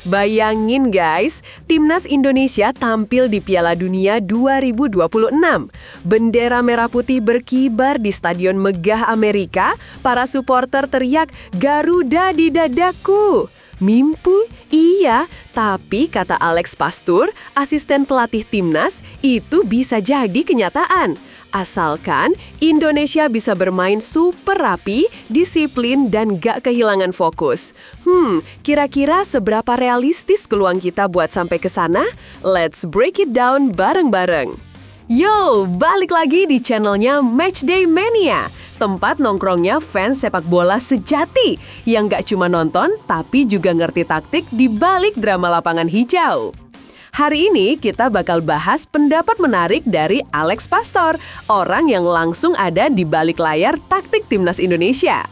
Bayangin guys, Timnas Indonesia tampil di Piala Dunia 2026. Bendera merah putih berkibar di Stadion Megah Amerika, para supporter teriak, "Garuda di dadaku!" Mimpi? Iya, tapi kata Alex Pastur, asisten pelatih Timnas, itu bisa jadi kenyataan. Asalkan Indonesia bisa bermain super rapi, disiplin, dan gak kehilangan fokus. Kira-kira seberapa realistis peluang kita buat sampai ke sana? Let's break it down bareng-bareng. Yo, balik lagi di channelnya Matchday Mania, tempat nongkrongnya fans sepak bola sejati yang gak cuma nonton, tapi juga ngerti taktik di balik drama lapangan hijau. Hari ini kita bakal bahas pendapat menarik dari Alex Pastor, orang yang langsung ada di balik layar taktik Timnas Indonesia.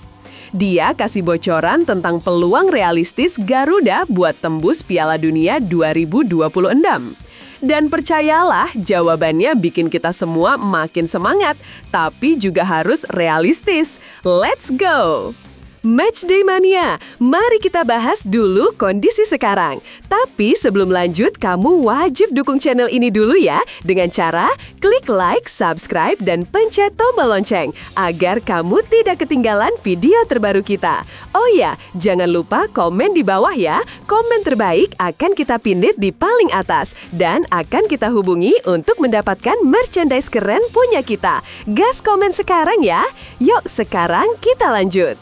Dia kasih bocoran tentang peluang realistis Garuda buat tembus Piala Dunia 2026. Dan percayalah, jawabannya bikin kita semua makin semangat, tapi juga harus realistis. Let's go! Matchday Mania, mari kita bahas dulu kondisi sekarang. Tapi sebelum lanjut, kamu wajib dukung channel ini dulu ya, dengan cara klik like, subscribe, dan pencet tombol lonceng, agar kamu tidak ketinggalan video terbaru kita. Oh ya, jangan lupa komen di bawah ya, komen terbaik akan kita pindit di paling atas, dan akan kita hubungi untuk mendapatkan merchandise keren punya kita. Gas komen sekarang ya, yuk sekarang kita lanjut.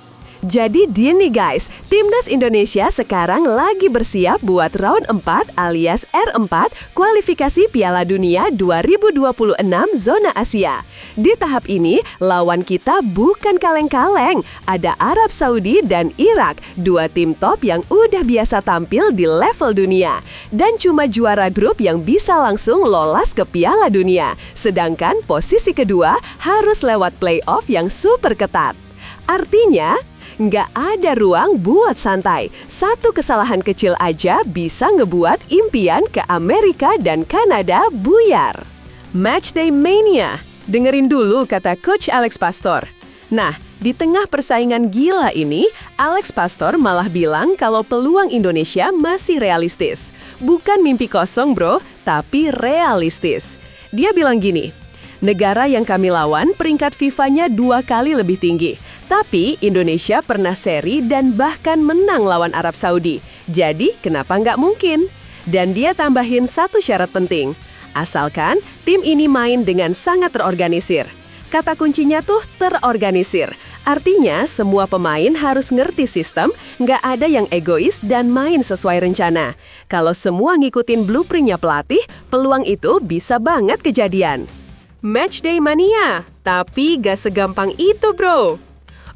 Jadi deal nih guys, Timnas Indonesia sekarang lagi bersiap buat round 4 alias R4 kualifikasi Piala Dunia 2026 zona Asia. Di tahap ini, lawan kita bukan kaleng-kaleng. Ada Arab Saudi dan Irak, dua tim top yang udah biasa tampil di level dunia. Dan cuma juara grup yang bisa langsung lolos ke Piala Dunia. Sedangkan posisi kedua harus lewat playoff yang super ketat. Artinya, nggak ada ruang buat santai. Satu kesalahan kecil aja bisa ngebuat impian ke Amerika dan Kanada buyar. Matchday Mania. Dengerin dulu kata Coach Alex Pastor. Nah, di tengah persaingan gila ini, Alex Pastor malah bilang kalau peluang Indonesia masih realistis. Bukan mimpi kosong bro, tapi realistis. Dia bilang gini, negara yang kami lawan peringkat FIFA-nya 2 kali lebih tinggi. Tapi Indonesia pernah seri dan bahkan menang lawan Arab Saudi. Jadi kenapa nggak mungkin? Dan dia tambahin satu syarat penting. Asalkan tim ini main dengan sangat terorganisir. Kata kuncinya tuh terorganisir. Artinya semua pemain harus ngerti sistem, nggak ada yang egois dan main sesuai rencana. Kalau semua ngikutin blueprint-nya pelatih, peluang itu bisa banget kejadian. Matchday Mania, tapi gak segampang itu bro.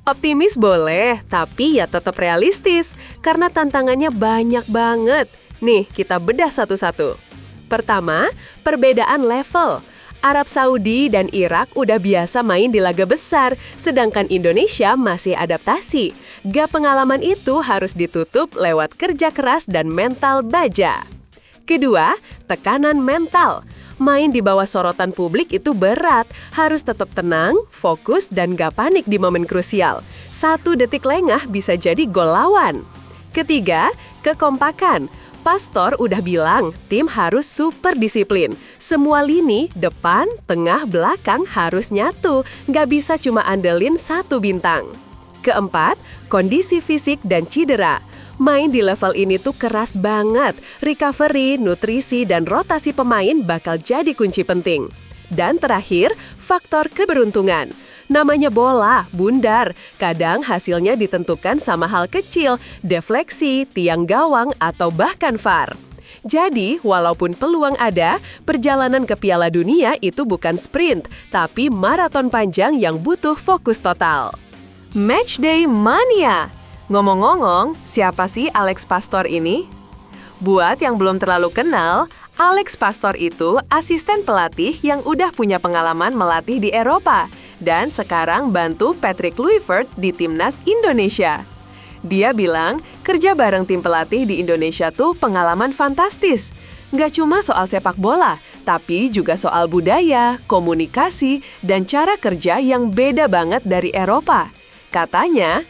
Optimis boleh, tapi ya tetap realistis, karena tantangannya banyak banget. Nih, kita bedah satu-satu. Pertama, perbedaan level. Arab Saudi dan Irak udah biasa main di laga besar, sedangkan Indonesia masih adaptasi. Gap pengalaman itu harus ditutup lewat kerja keras dan mental baja. Kedua, tekanan mental. Main di bawah sorotan publik itu berat, harus tetap tenang, fokus, dan gak panik di momen krusial. 1 detik lengah bisa jadi gol lawan. Ketiga, kekompakan. Pastor udah bilang, tim harus super disiplin. Semua lini, depan, tengah, belakang harus nyatu, gak bisa cuma andelin 1 bintang. Keempat, kondisi fisik dan cedera. Main di level ini tuh keras banget. Recovery, nutrisi, dan rotasi pemain bakal jadi kunci penting. Dan terakhir, faktor keberuntungan. Namanya bola, bundar. Kadang hasilnya ditentukan sama hal kecil, defleksi, tiang gawang, atau bahkan VAR. Jadi, walaupun peluang ada, perjalanan ke Piala Dunia itu bukan sprint, tapi maraton panjang yang butuh fokus total. Matchday Mania. Ngomong-ngomong, siapa sih Alex Pastor ini? Buat yang belum terlalu kenal, Alex Pastor itu asisten pelatih yang udah punya pengalaman melatih di Eropa dan sekarang bantu Patrick Kluivert di Timnas Indonesia. Dia bilang, kerja bareng tim pelatih di Indonesia tuh pengalaman fantastis. Nggak cuma soal sepak bola, tapi juga soal budaya, komunikasi, dan cara kerja yang beda banget dari Eropa. Katanya,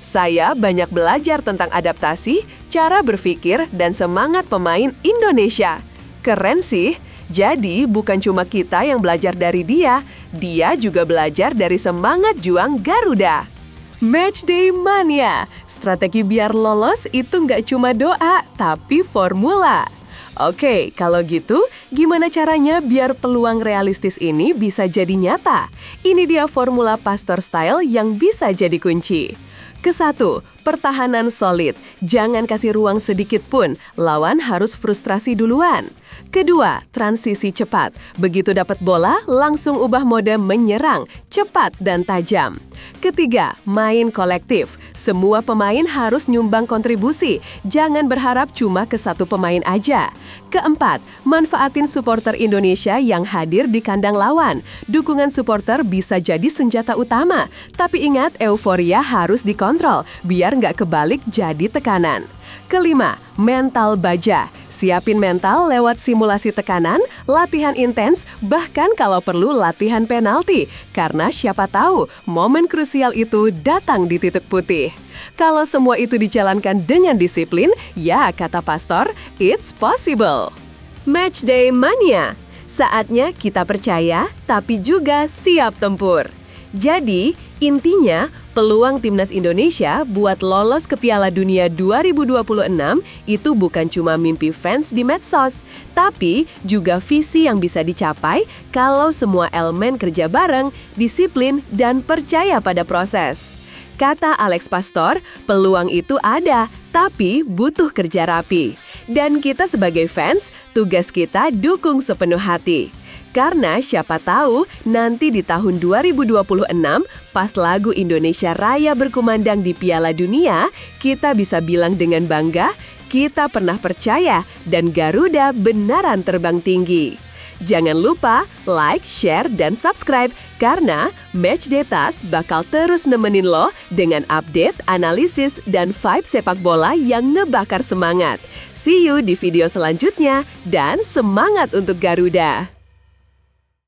saya banyak belajar tentang adaptasi, cara berpikir, dan semangat pemain Indonesia. Keren sih! Jadi, bukan cuma kita yang belajar dari dia juga belajar dari semangat juang Garuda. Matchday Mania, strategi biar lolos itu nggak cuma doa, tapi formula. Oke, kalau gitu, gimana caranya biar peluang realistis ini bisa jadi nyata? Ini dia formula Pastor Style yang bisa jadi kunci. Ke-1, pertahanan solid. Jangan kasih ruang sedikit pun, lawan harus frustrasi duluan. Kedua, transisi cepat. Begitu dapat bola, langsung ubah mode menyerang, cepat dan tajam. Ketiga, main kolektif. Semua pemain harus nyumbang kontribusi, jangan berharap cuma ke satu pemain aja. Keempat, manfaatin supporter Indonesia yang hadir di kandang lawan. Dukungan supporter bisa jadi senjata utama, tapi ingat euforia harus dikontrol, biar nggak kebalik jadi tekanan. Kelima, mental baja. Siapin mental lewat simulasi tekanan, latihan intens, bahkan kalau perlu latihan penalti. Karena siapa tahu, momen krusial itu datang di titik putih. Kalau semua itu dijalankan dengan disiplin, ya kata Pastor, it's possible. Matchday Mania. Saatnya kita percaya, tapi juga siap tempur. Jadi, intinya, peluang Timnas Indonesia buat lolos ke Piala Dunia 2026 itu bukan cuma mimpi fans di medsos, tapi juga visi yang bisa dicapai kalau semua elemen kerja bareng, disiplin, dan percaya pada proses. Kata Alex Pastor, peluang itu ada, tapi butuh kerja rapi. Dan kita sebagai fans, tugas kita dukung sepenuh hati. Karena siapa tahu nanti di tahun 2026 pas lagu Indonesia Raya berkumandang di Piala Dunia, kita bisa bilang dengan bangga, kita pernah percaya dan Garuda benaran terbang tinggi. Jangan lupa like, share, dan subscribe karena Matchday Tas bakal terus nemenin lo dengan update, analisis, dan vibe sepak bola yang ngebakar semangat. See you di video selanjutnya dan semangat untuk Garuda!